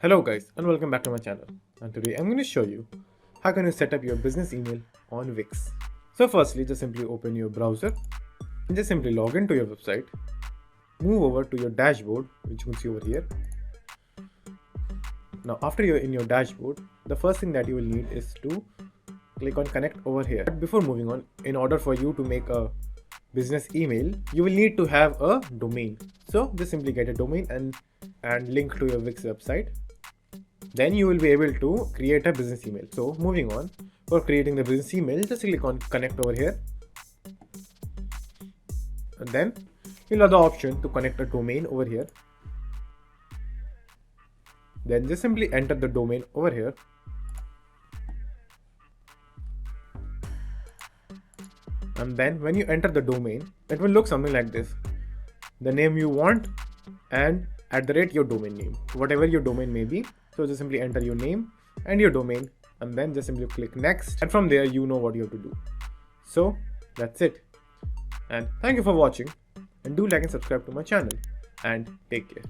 Hello guys and welcome back to my channel, and today I'm going to show you how can you set up your business email on Wix. So firstly, just simply open your browser and just simply log into your website. Move over to your dashboard, which you can see over here. Now after you're in your dashboard, the first thing that you will need is to click on connect over here. But before moving on, in order for you to make a business email, you will need to have a domain. So just simply get a domain and link to your Wix website. Then you will be able to create a business email. So moving on, for creating the business email, just click on connect over here, and then you'll have the option to connect a domain over here. Then just simply enter the domain over here, and then when you enter the domain, it will look something like this: the name you want and @ your domain name, whatever your domain may be. So just simply enter your name and your domain, and then just simply click next, and from there you know what you have to do. So that's it, and thank you for watching, and do like and subscribe to my channel, and take care.